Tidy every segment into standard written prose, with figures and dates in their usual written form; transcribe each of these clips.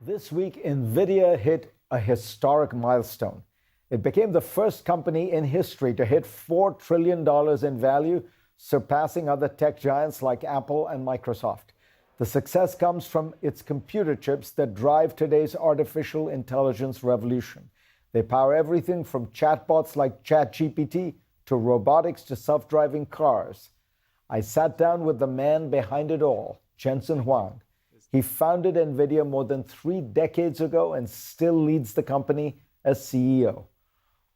This week, NVIDIA hit a historic milestone. It became the first company in history to hit $4 trillion in value, surpassing other tech giants like Apple and Microsoft. The success comes from its computer chips that drive today's artificial intelligence revolution. They power everything from chatbots like ChatGPT to robotics to self-driving cars. I sat down with the man behind it all, Jensen Huang. He founded NVIDIA more than 3 decades ago and still leads the company as CEO.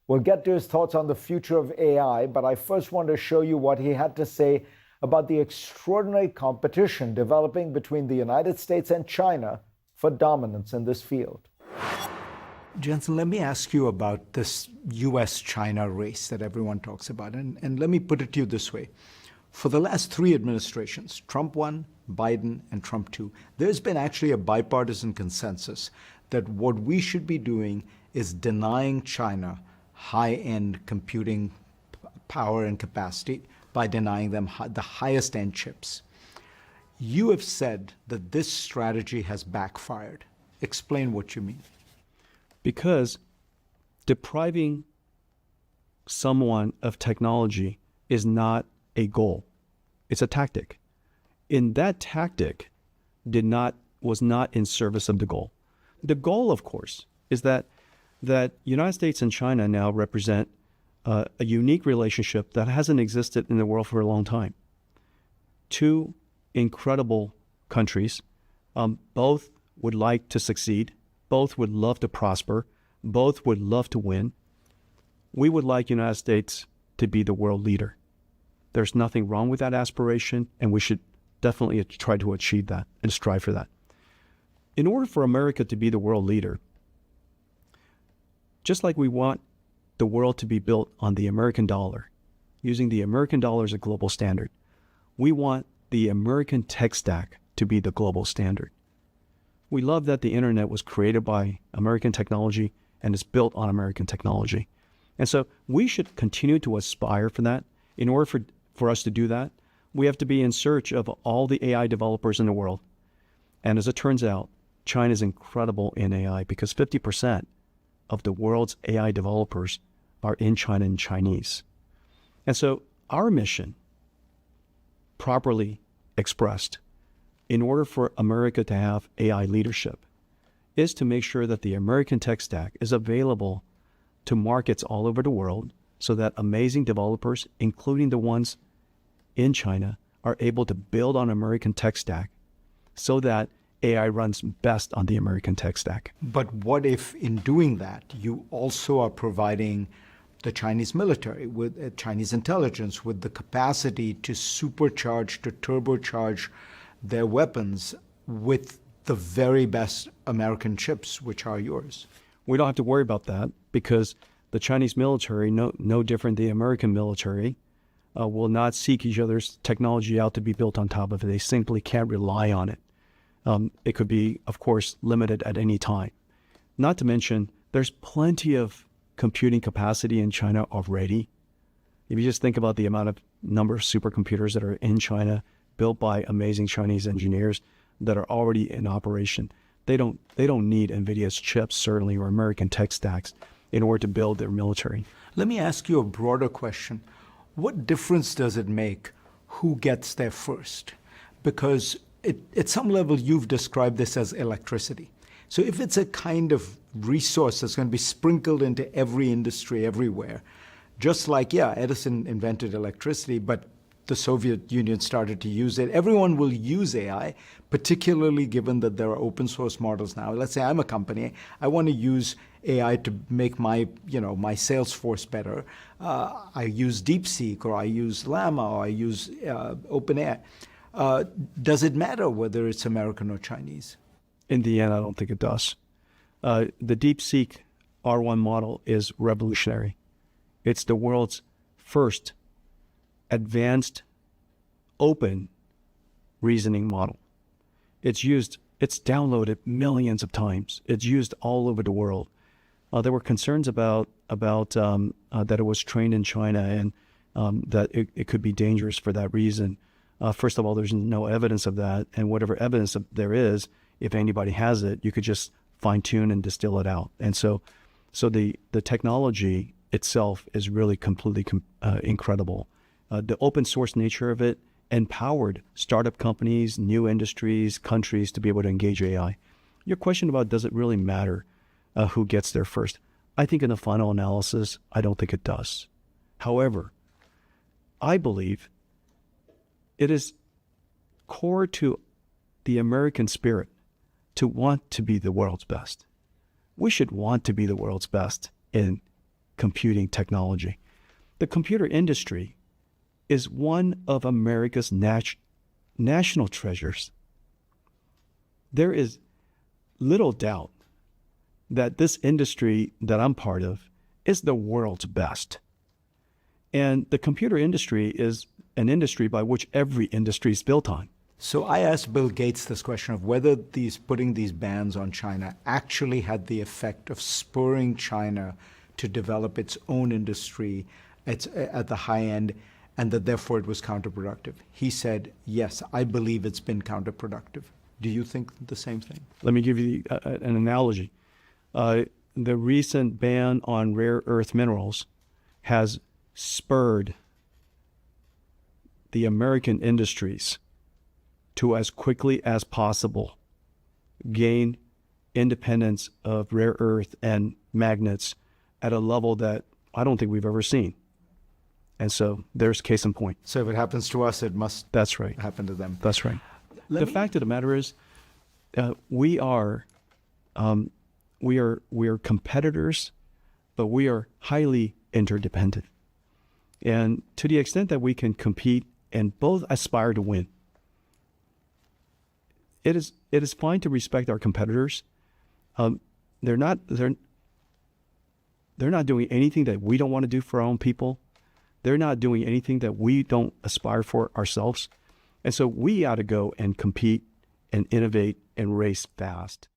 We'll get to his thoughts on the future of AI, but I first want to show you what he had to say about the extraordinary competition developing between the United States and China for dominance in this field. Jensen, let me ask you about this US-China race that everyone talks about. And let me put it to you this way. For the last 3 administrations, Trump 1, Biden, and Trump 2, there's been actually a bipartisan consensus that what we should be doing is denying China high-end computing power and capacity by denying them the highest-end chips. You have said that this strategy has backfired. Explain what you mean. Because depriving someone of technology is not a goal. It's a tactic. And that tactic was not in service of the goal. The goal, of course, is that United States and China now represent a unique relationship that hasn't existed in the world for a long time. 2 incredible countries, both would like to succeed, both would love to prosper, both would love to win. We would like United States to be the world leader. There's nothing wrong with that aspiration, and we should definitely try to achieve that and strive for that. In order for America to be the world leader, just like we want the world to be built on the American dollar, using the American dollar as a global standard, we want the American tech stack to be the global standard. We love that the internet was created by American technology and is built on American technology. And so we should continue to aspire for that. In order for us to do that, we have to be in search of all the AI developers in the world. And as it turns out, China is incredible in AI because 50% of the world's AI developers are in China and Chinese. And so our mission, properly expressed, in order for America to have AI leadership, is to make sure that the American tech stack is available to markets all over the world so that amazing developers, including the ones in China, are able to build on American tech stack so that AI runs best on the American tech stack. But what if in doing that, you also are providing the Chinese military, with Chinese intelligence, with the capacity to supercharge, to turbocharge their weapons with the very best American chips, which are yours? We don't have to worry about that because the Chinese military, no different than the American military, will not seek each other's technology out to be built on top of it. They simply can't rely on it. It could be, of course, limited at any time. Not to mention, there's plenty of computing capacity in China already. If you just think about the number of supercomputers that are in China, built by amazing Chinese engineers that are already in operation, they don't need NVIDIA's chips, certainly, or American tech stacks in order to build their military. Let me ask you a broader question. What difference does it make who gets there first? Because at some level, you've described this as electricity. So if it's a kind of resource that's going to be sprinkled into every industry everywhere, just like, Edison invented electricity, but the Soviet Union started to use it. Everyone will use AI, particularly given that there are open source models now. Let's say I'm a company. I want to use AI to make my sales force better. I use DeepSeek, or I use Llama, or I use OpenAI. Does it matter whether it's American or Chinese? In the end, I don't think it does. The DeepSeek R1 model is revolutionary. It's the world's first advanced open reasoning model. It's downloaded millions of times. It's used all over the world. There were concerns about that it was trained in China and that it could be dangerous for that reason. First of all, there's no evidence of that, and whatever evidence there is, if anybody has it, you could just fine tune and distill it out. And so the technology itself is really completely incredible. The open source nature of it empowered startup companies, new industries, countries to be able to engage AI. Your question about does it really matter who gets there first? I think in the final analysis, I don't think it does. However, I believe it is core to the American spirit to want to be the world's best. We should want to be the world's best in computing technology. The computer industry is one of America's national treasures. There is little doubt that this industry that I'm part of is the world's best. And the computer industry is an industry by which every industry is built on. So I asked Bill Gates this question of whether putting these bans on China actually had the effect of spurring China to develop its own industry at the high end, and that therefore it was counterproductive. He said, yes, I believe it's been counterproductive. Do you think the same thing? Let me give you an analogy. The recent ban on rare earth minerals has spurred the American industries to, as quickly as possible, gain independence of rare earth and magnets at a level that I don't think we've ever seen. And so there's case in point. So if it happens to us, it must That's right. happen to them. That's right. The fact of the matter is, we are competitors, but we are highly interdependent. And to the extent that we can compete and both aspire to win, it is fine to respect our competitors. They're not doing anything that we don't want to do for our own people. They're not doing anything that we don't aspire for ourselves. And so we ought to go and compete and innovate and race fast.